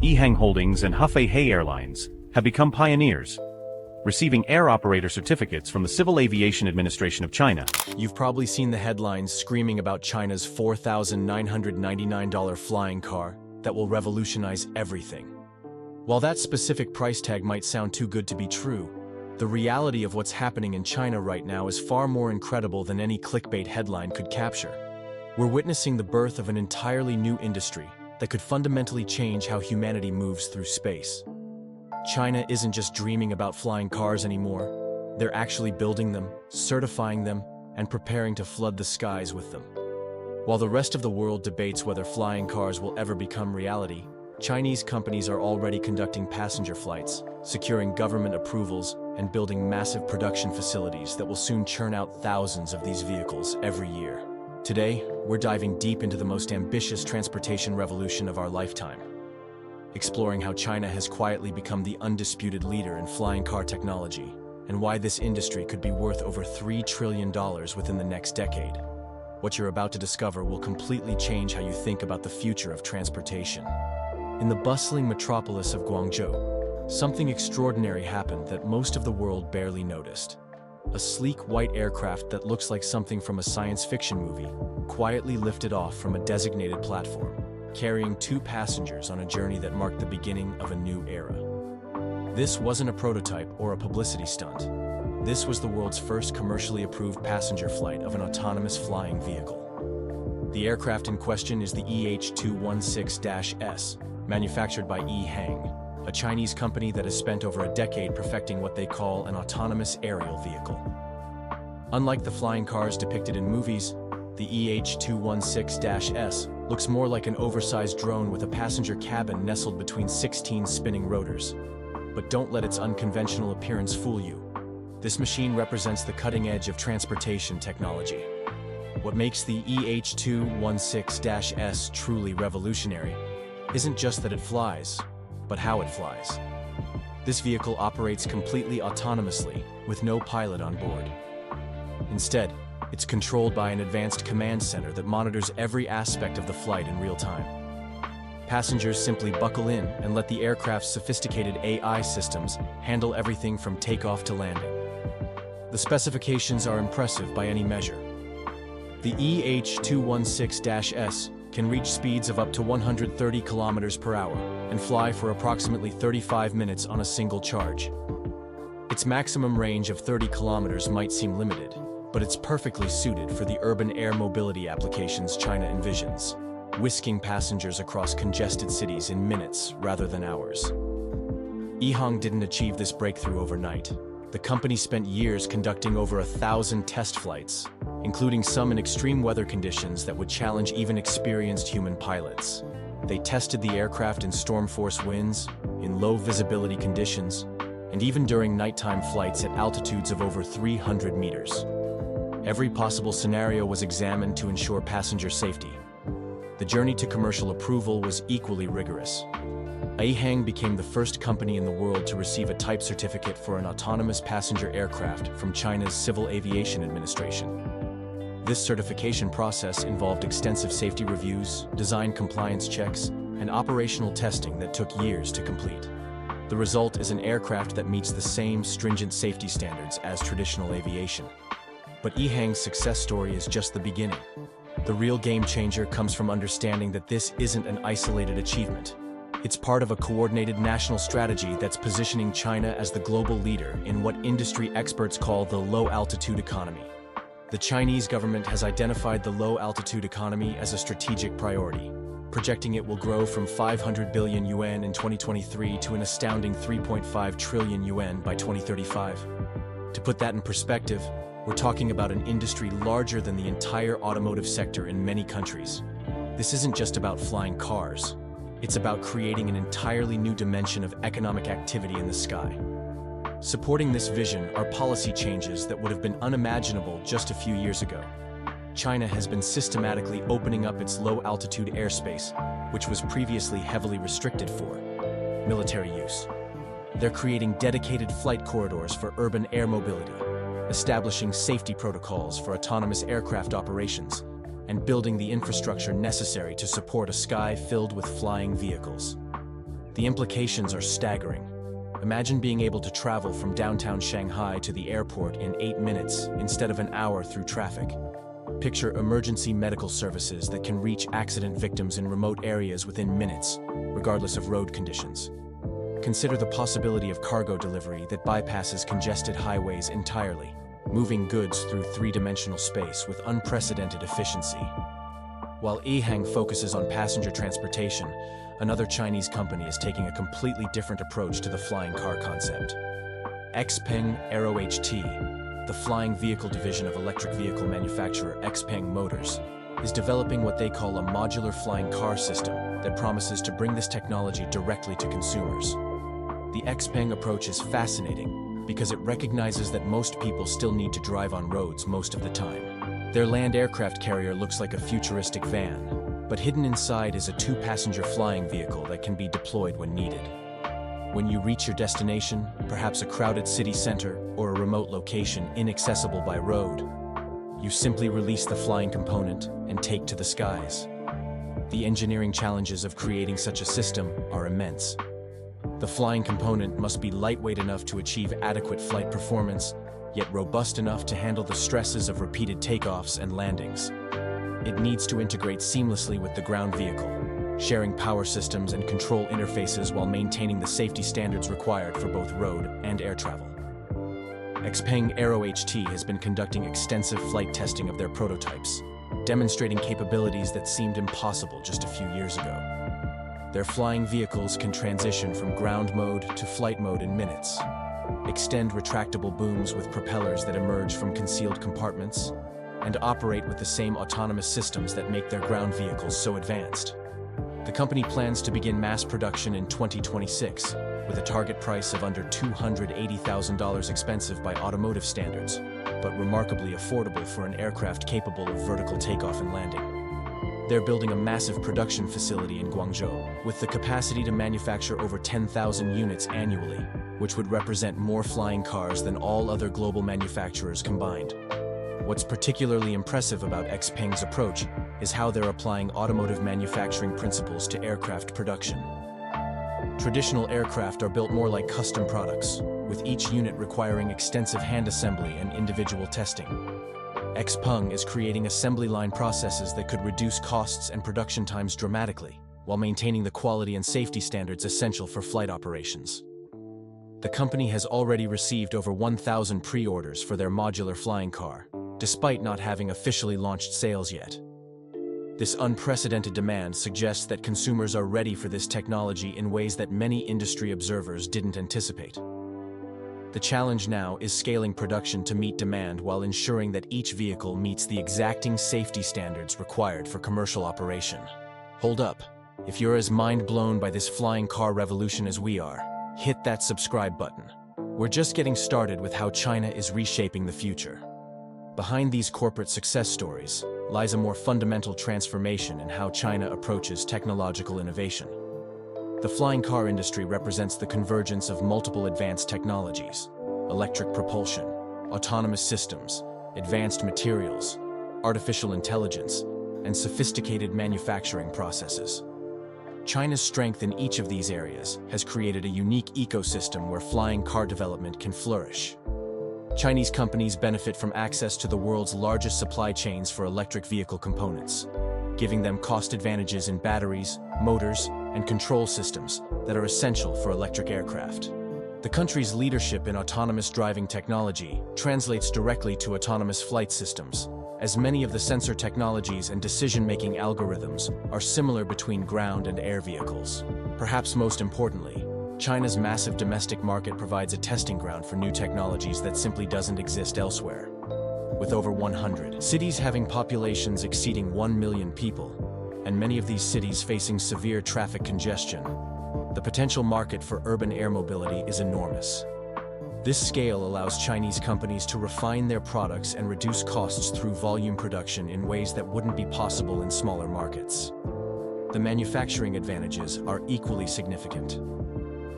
Ehang Holdings and Hefei Airlines have become pioneers, receiving air operator certificates from the Civil Aviation Administration of China. You've probably seen the headlines screaming about China's $4,999 flying car that will revolutionize everything. While that specific price tag might sound too good to be true, the reality of what's happening in China right now is far more incredible than any clickbait headline could capture. We're witnessing the birth of an entirely new industry that could fundamentally change how humanity moves through space. China isn't just dreaming about flying cars anymore. They're actually building them, certifying them, and preparing to flood the skies with them. While the rest of the world debates whether flying cars will ever become reality, Chinese companies are already conducting passenger flights, securing government approvals, and building massive production facilities that will soon churn out thousands of these vehicles every year. Today, we're diving deep into the most ambitious transportation revolution of our lifetime, exploring how China has quietly become the undisputed leader in flying car technology, and why this industry could be worth over $3 trillion within the next decade. What you're about to discover will completely change how you think about the future of transportation. In the bustling metropolis of Guangzhou, something extraordinary happened that most of the world barely noticed. A sleek white aircraft that looks like something from a science fiction movie quietly lifted off from a designated platform, carrying 2 passengers on a journey that marked the beginning of a new era. This wasn't a prototype or a publicity stunt. This was the world's first commercially approved passenger flight of an autonomous flying vehicle. The aircraft in question is the EH216-S, manufactured by Ehang, a Chinese company that has spent over a decade perfecting what they call an autonomous aerial vehicle. Unlike the flying cars depicted in movies, the EH216-S looks more like an oversized drone with a passenger cabin nestled between 16 spinning rotors. But don't let its unconventional appearance fool you. This machine represents the cutting edge of transportation technology. What makes the EH216-S truly revolutionary isn't just that it flies, but how it flies. This vehicle operates completely autonomously, with no pilot on board. Instead, it's controlled by an advanced command center that monitors every aspect of the flight in real time. Passengers simply buckle in and let the aircraft's sophisticated AI systems handle everything from takeoff to landing. The specifications are impressive by any measure. The EH216-S can reach speeds of up to 130 kilometers per hour and fly for approximately 35 minutes on a single charge. Its maximum range of 30 kilometers might seem limited, but it's perfectly suited for the urban air mobility applications China envisions, whisking passengers across congested cities in minutes rather than hours. Ehang didn't achieve this breakthrough overnight. The company spent years conducting over 1,000 test flights, including some in extreme weather conditions that would challenge even experienced human pilots. They tested the aircraft in storm-force winds, in low visibility conditions, and even during nighttime flights at altitudes of over 300 meters. Every possible scenario was examined to ensure passenger safety. The journey to commercial approval was equally rigorous. Ehang became the first company in the world to receive a type certificate for an autonomous passenger aircraft from China's Civil Aviation Administration. This certification process involved extensive safety reviews, design compliance checks, and operational testing that took years to complete. The result is an aircraft that meets the same stringent safety standards as traditional aviation. But Ehang's success story is just the beginning. The real game changer comes from understanding that this isn't an isolated achievement. It's part of a coordinated national strategy that's positioning China as the global leader in what industry experts call the low-altitude economy. The Chinese government has identified the low-altitude economy as a strategic priority, projecting it will grow from 500 billion yuan in 2023 to an astounding 3.5 trillion yuan by 2035. To put that in perspective, we're talking about an industry larger than the entire automotive sector in many countries. This isn't just about flying cars. It's about creating an entirely new dimension of economic activity in the sky. Supporting this vision are policy changes that would have been unimaginable just a few years ago. China has been systematically opening up its low-altitude airspace, which was previously heavily restricted for military use. They're creating dedicated flight corridors for urban air mobility, establishing safety protocols for autonomous aircraft operations, and building the infrastructure necessary to support a sky filled with flying vehicles. The implications are staggering. Imagine being able to travel from downtown Shanghai to the airport in 8 minutes instead of an hour through traffic. Picture emergency medical services that can reach accident victims in remote areas within minutes, regardless of road conditions. Consider the possibility of cargo delivery that bypasses congested highways entirely, moving goods through three-dimensional space with unprecedented efficiency. While Ehang focuses on passenger transportation, another Chinese company is taking a completely different approach to the flying car concept. XPeng Aero HT, the flying vehicle division of electric vehicle manufacturer XPeng Motors, is developing what they call a modular flying car system that promises to bring this technology directly to consumers. The XPeng approach is fascinating because it recognizes that most people still need to drive on roads most of the time. Their land aircraft carrier looks like a futuristic van, but hidden inside is a 2-passenger flying vehicle that can be deployed when needed. When you reach your destination, perhaps a crowded city center or a remote location inaccessible by road, you simply release the flying component and take to the skies. The engineering challenges of creating such a system are immense. The flying component must be lightweight enough to achieve adequate flight performance, yet robust enough to handle the stresses of repeated takeoffs and landings. It needs to integrate seamlessly with the ground vehicle, sharing power systems and control interfaces while maintaining the safety standards required for both road and air travel. XPeng Aero HT has been conducting extensive flight testing of their prototypes, demonstrating capabilities that seemed impossible just a few years ago. Their flying vehicles can transition from ground mode to flight mode in minutes, extend retractable booms with propellers that emerge from concealed compartments, and operate with the same autonomous systems that make their ground vehicles so advanced. The company plans to begin mass production in 2026, with a target price of under $280,000, expensive by automotive standards, but remarkably affordable for an aircraft capable of vertical takeoff and landing. They're building a massive production facility in Guangzhou, with the capacity to manufacture over 10,000 units annually, which would represent more flying cars than all other global manufacturers combined. What's particularly impressive about XPeng's approach is how they're applying automotive manufacturing principles to aircraft production. Traditional aircraft are built more like custom products, with each unit requiring extensive hand assembly and individual testing. XPeng is creating assembly line processes that could reduce costs and production times dramatically, while maintaining the quality and safety standards essential for flight operations. The company has already received over 1,000 pre-orders for their modular flying car, despite not having officially launched sales yet. This unprecedented demand suggests that consumers are ready for this technology in ways that many industry observers didn't anticipate. The challenge now is scaling production to meet demand while ensuring that each vehicle meets the exacting safety standards required for commercial operation. Hold up. If you're as mind-blown by this flying car revolution as we are, hit that subscribe button. We're just getting started with how China is reshaping the future. Behind these corporate success stories lies a more fundamental transformation in how China approaches technological innovation. The flying car industry represents the convergence of multiple advanced technologies: electric propulsion, autonomous systems, advanced materials, artificial intelligence, and sophisticated manufacturing processes. China's strength in each of these areas has created a unique ecosystem where flying car development can flourish. Chinese companies benefit from access to the world's largest supply chains for electric vehicle components, giving them cost advantages in batteries, motors, and control systems that are essential for electric aircraft. The country's leadership in autonomous driving technology translates directly to autonomous flight systems, as many of the sensor technologies and decision-making algorithms are similar between ground and air vehicles. Perhaps most importantly, China's massive domestic market provides a testing ground for new technologies that simply doesn't exist elsewhere. With over 100 cities having populations exceeding 1 million people, and many of these cities facing severe traffic congestion, the potential market for urban air mobility is enormous. This scale allows Chinese companies to refine their products and reduce costs through volume production in ways that wouldn't be possible in smaller markets. The manufacturing advantages are equally significant.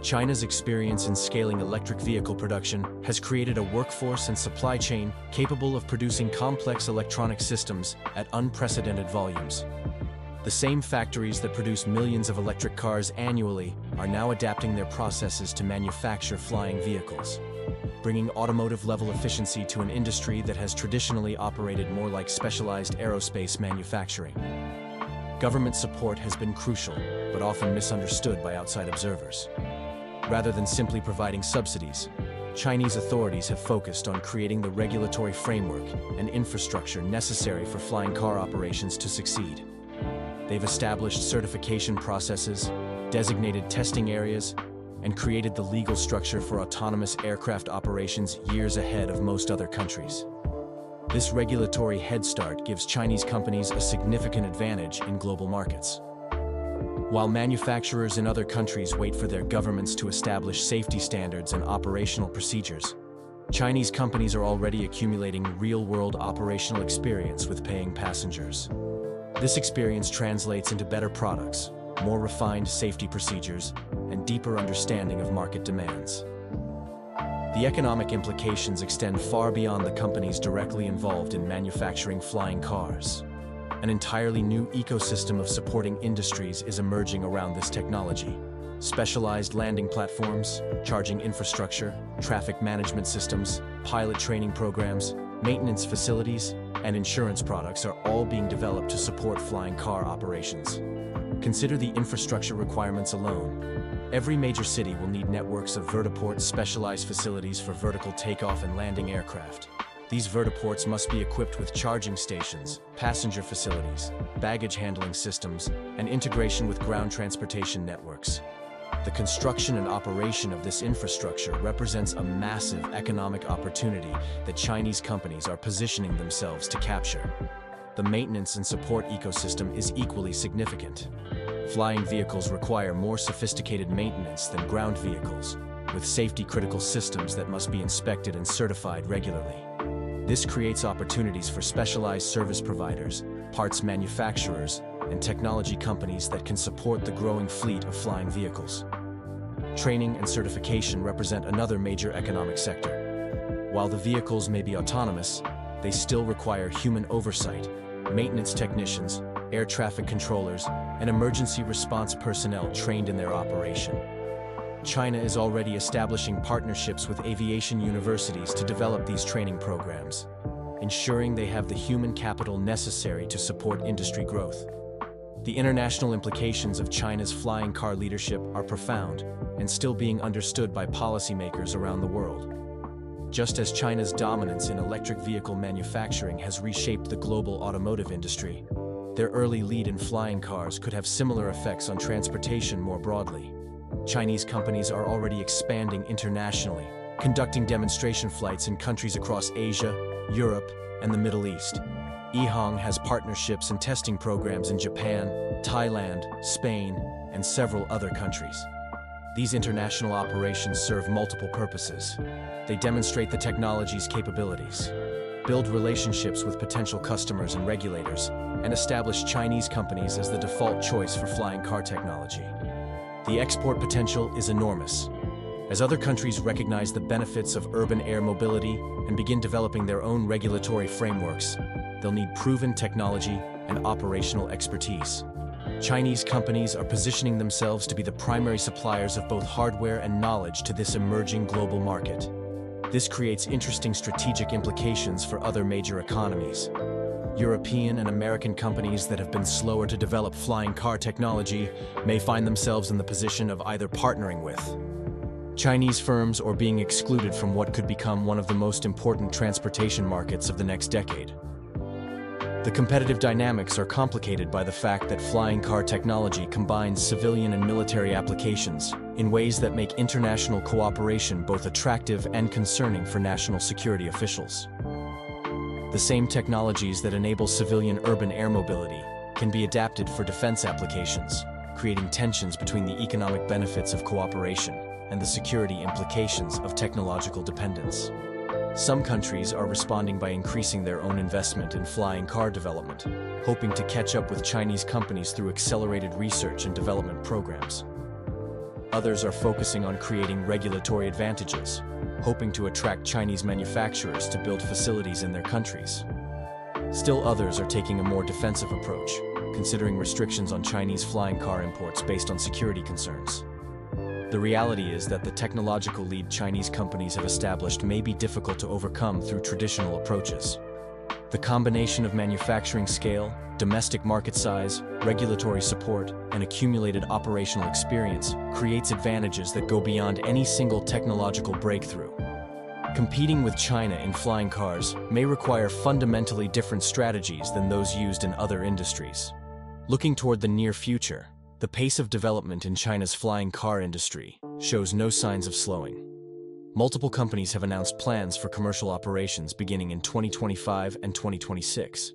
China's experience in scaling electric vehicle production has created a workforce and supply chain capable of producing complex electronic systems at unprecedented volumes. The same factories that produce millions of electric cars annually are now adapting their processes to manufacture flying vehicles, bringing automotive-level efficiency to an industry that has traditionally operated more like specialized aerospace manufacturing. Government support has been crucial, but often misunderstood by outside observers. Rather than simply providing subsidies, Chinese authorities have focused on creating the regulatory framework and infrastructure necessary for flying car operations to succeed. They've established certification processes, designated testing areas, and created the legal structure for autonomous aircraft operations years ahead of most other countries. This regulatory head start gives Chinese companies a significant advantage in global markets. While manufacturers in other countries wait for their governments to establish safety standards and operational procedures, Chinese companies are already accumulating real-world operational experience with paying passengers. This experience translates into better products, more refined safety procedures, and deeper understanding of market demands. The economic implications extend far beyond the companies directly involved in manufacturing flying cars. An entirely new ecosystem of supporting industries is emerging around this technology. Specialized landing platforms, charging infrastructure, traffic management systems, pilot training programs, maintenance facilities, and insurance products are all being developed to support flying car operations. Consider the infrastructure requirements alone. Every major city will need networks of vertiports, specialized facilities for vertical takeoff and landing aircraft. These vertiports must be equipped with charging stations, passenger facilities, baggage handling systems, and integration with ground transportation networks. The construction and operation of this infrastructure represents a massive economic opportunity that Chinese companies are positioning themselves to capture. The maintenance and support ecosystem is equally significant. Flying vehicles require more sophisticated maintenance than ground vehicles, with safety-critical systems that must be inspected and certified regularly. This creates opportunities for specialized service providers, parts manufacturers, and technology companies that can support the growing fleet of flying vehicles. Training and certification represent another major economic sector. While the vehicles may be autonomous, they still require human oversight, maintenance technicians, air traffic controllers, and emergency response personnel trained in their operation. China is already establishing partnerships with aviation universities to develop these training programs, ensuring they have the human capital necessary to support industry growth. The international implications of China's flying car leadership are profound and still being understood by policymakers around the world. Just as China's dominance in electric vehicle manufacturing has reshaped the global automotive industry, their early lead in flying cars could have similar effects on transportation more broadly. Chinese companies are already expanding internationally, conducting demonstration flights in countries across Asia, Europe, and the Middle East. EHang has partnerships and testing programs in Japan, Thailand, Spain, and several other countries. These international operations serve multiple purposes. They demonstrate the technology's capabilities, build relationships with potential customers and regulators, and establish Chinese companies as the default choice for flying car technology. The export potential is enormous. As other countries recognize the benefits of urban air mobility and begin developing their own regulatory frameworks, they'll need proven technology and operational expertise. Chinese companies are positioning themselves to be the primary suppliers of both hardware and knowledge to this emerging global market. This creates interesting strategic implications for other major economies. European and American companies that have been slower to develop flying car technology may find themselves in the position of either partnering with Chinese firms or being excluded from what could become one of the most important transportation markets of the next decade. The competitive dynamics are complicated by the fact that flying car technology combines civilian and military applications in ways that make international cooperation both attractive and concerning for national security officials. The same technologies that enable civilian urban air mobility can be adapted for defense applications, creating tensions between the economic benefits of cooperation and the security implications of technological dependence. Some countries are responding by increasing their own investment in flying car development, hoping to catch up with Chinese companies through accelerated research and development programs. Others are focusing on creating regulatory advantages, hoping to attract Chinese manufacturers to build facilities in their countries. Still others are taking a more defensive approach, considering restrictions on Chinese flying car imports based on security concerns. The reality is that the technological lead Chinese companies have established may be difficult to overcome through traditional approaches. The combination of manufacturing scale, domestic market size, regulatory support, and accumulated operational experience creates advantages that go beyond any single technological breakthrough. Competing with China in flying cars may require fundamentally different strategies than those used in other industries. Looking toward the near future, the pace of development in China's flying car industry shows no signs of slowing. Multiple companies have announced plans for commercial operations beginning in 2025 and 2026,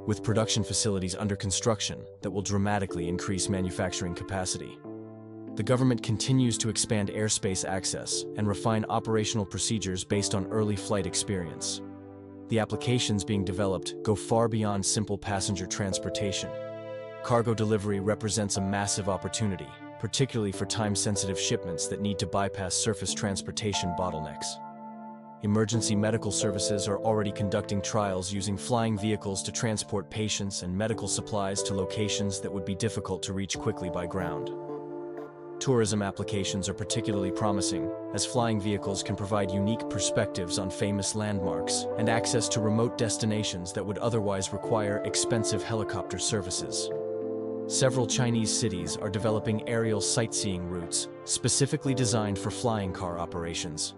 with production facilities under construction that will dramatically increase manufacturing capacity. The government continues to expand airspace access and refine operational procedures based on early flight experience. The applications being developed go far beyond simple passenger transportation. Cargo delivery represents a massive opportunity, particularly for time-sensitive shipments that need to bypass surface transportation bottlenecks. Emergency medical services are already conducting trials using flying vehicles to transport patients and medical supplies to locations that would be difficult to reach quickly by ground. Tourism applications are particularly promising, as flying vehicles can provide unique perspectives on famous landmarks and access to remote destinations that would otherwise require expensive helicopter services. Several Chinese cities are developing aerial sightseeing routes specifically designed for flying car operations,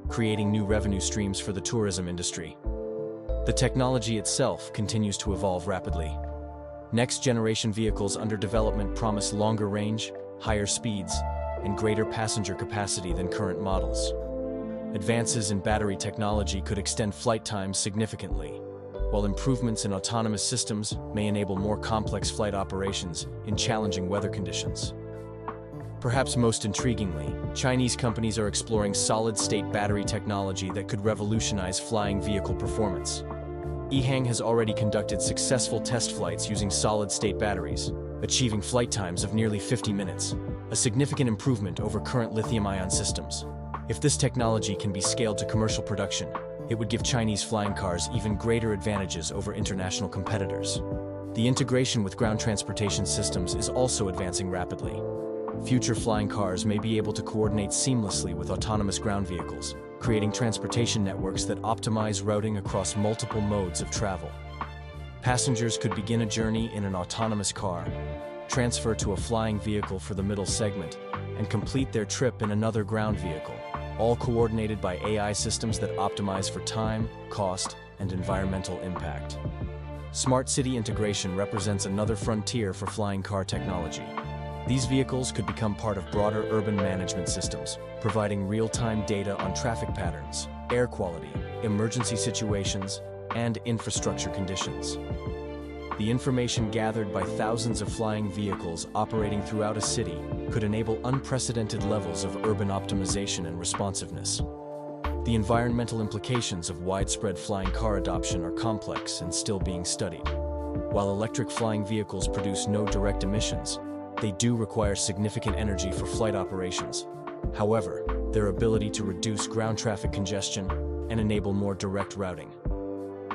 creating new revenue streams for the tourism industry. The technology itself continues to evolve rapidly. Next-generation vehicles under development promise longer range, higher speeds, and greater passenger capacity than current models. Advances in battery technology could extend flight times significantly, while improvements in autonomous systems may enable more complex flight operations in challenging weather conditions. Perhaps most intriguingly, Chinese companies are exploring solid-state battery technology that could revolutionize flying vehicle performance. EHang has already conducted successful test flights using solid-state batteries, achieving flight times of nearly 50 minutes, a significant improvement over current lithium-ion systems. If this technology can be scaled to commercial production, it would give Chinese flying cars even greater advantages over international competitors. The integration with ground transportation systems is also advancing rapidly. Future flying cars may be able to coordinate seamlessly with autonomous ground vehicles, creating transportation networks that optimize routing across multiple modes of travel. Passengers could begin a journey in an autonomous car, transfer to a flying vehicle for the middle segment, and complete their trip in another ground vehicle, all coordinated by AI systems that optimize for time, cost, and environmental impact. Smart city integration represents another frontier for flying car technology. These vehicles could become part of broader urban management systems, providing real-time data on traffic patterns, air quality, emergency situations, and infrastructure conditions. The information gathered by thousands of flying vehicles operating throughout a city could enable unprecedented levels of urban optimization and responsiveness. The environmental implications of widespread flying car adoption are complex and still being studied. While electric flying vehicles produce no direct emissions, they do require significant energy for flight operations. However, their ability to reduce ground traffic congestion and enable more direct routing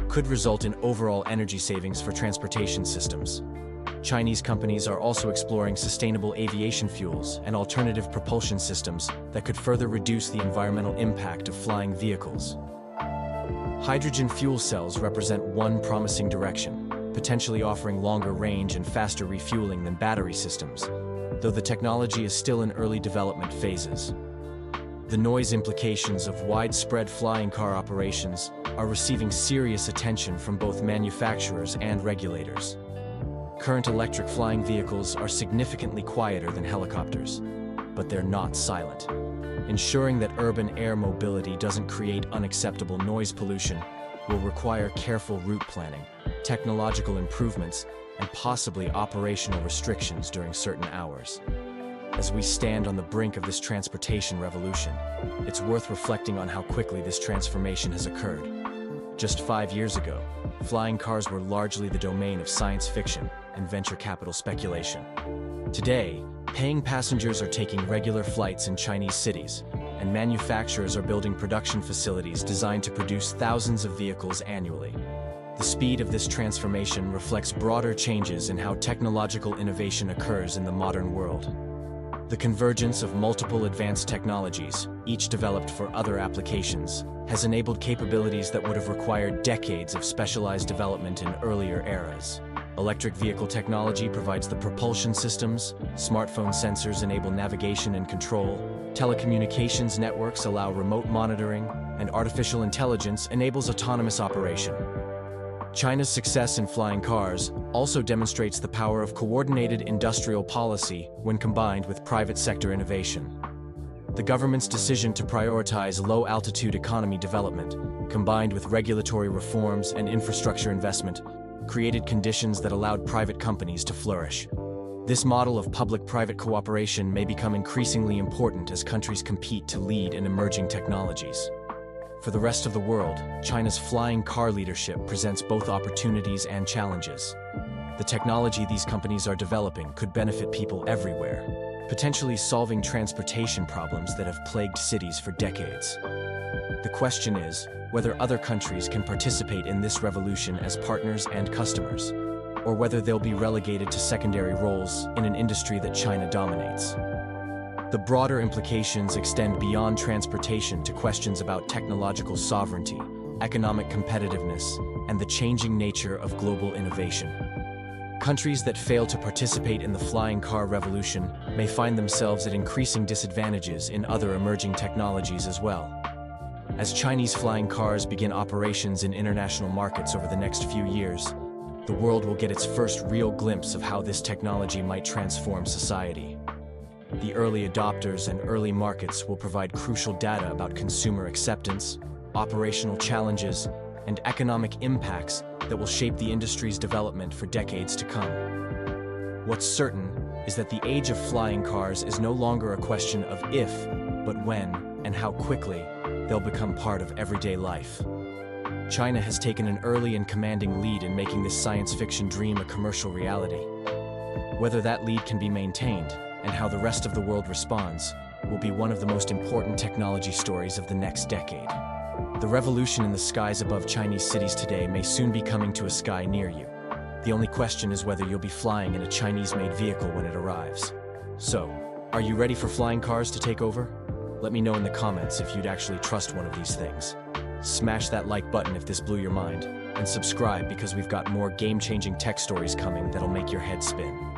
could result in overall energy savings for transportation systems. Chinese companies are also exploring sustainable aviation fuels and alternative propulsion systems that could further reduce the environmental impact of flying vehicles. Hydrogen fuel cells represent one promising direction, potentially offering longer range and faster refueling than battery systems, though the technology is still in early development phases. The noise implications of widespread flying car operations are receiving serious attention from both manufacturers and regulators. Current electric flying vehicles are significantly quieter than helicopters, but they're not silent. Ensuring that urban air mobility doesn't create unacceptable noise pollution will require careful route planning, technological improvements, and possibly operational restrictions during certain hours. As we stand on the brink of this transportation revolution, it's worth reflecting on how quickly this transformation has occurred. Just 5 years ago, flying cars were largely the domain of science fiction and venture capital speculation. Today, paying passengers are taking regular flights in Chinese cities, and manufacturers are building production facilities designed to produce thousands of vehicles annually. The speed of this transformation reflects broader changes in how technological innovation occurs in the modern world. The convergence of multiple advanced technologies, each developed for other applications, has enabled capabilities that would have required decades of specialized development in earlier eras. Electric vehicle technology provides the propulsion systems, smartphone sensors enable navigation and control, telecommunications networks allow remote monitoring, and artificial intelligence enables autonomous operation. China's success in flying cars also demonstrates the power of coordinated industrial policy when combined with private sector innovation. The government's decision to prioritize low-altitude economy development, combined with regulatory reforms and infrastructure investment, created conditions that allowed private companies to flourish. This model of public-private cooperation may become increasingly important as countries compete to lead in emerging technologies. For the rest of the world, China's flying car leadership presents both opportunities and challenges. The technology these companies are developing could benefit people everywhere, potentially solving transportation problems that have plagued cities for decades. The question is whether other countries can participate in this revolution as partners and customers, or whether they'll be relegated to secondary roles in an industry that China dominates. The broader implications extend beyond transportation to questions about technological sovereignty, economic competitiveness, and the changing nature of global innovation. Countries that fail to participate in the flying car revolution may find themselves at increasing disadvantages in other emerging technologies as well. As Chinese flying cars begin operations in international markets over the next few years, the world will get its first real glimpse of how this technology might transform society. The early adopters and early markets will provide crucial data about consumer acceptance, operational challenges, and economic impacts that will shape the industry's development for decades to come. What's certain is that the age of flying cars is no longer a question of if, but when and how quickly they'll become part of everyday life. China has taken an early and commanding lead in making this science fiction dream a commercial reality. Whether that lead can be maintained, and how the rest of the world responds, will be one of the most important technology stories of the next decade. The revolution in the skies above Chinese cities today may soon be coming to a sky near you. The only question is whether you'll be flying in a Chinese-made vehicle when it arrives. So, are you ready for flying cars to take over? Let me know in the comments if you'd actually trust one of these things. Smash that like button if this blew your mind, and subscribe because we've got more game-changing tech stories coming that'll make your head spin.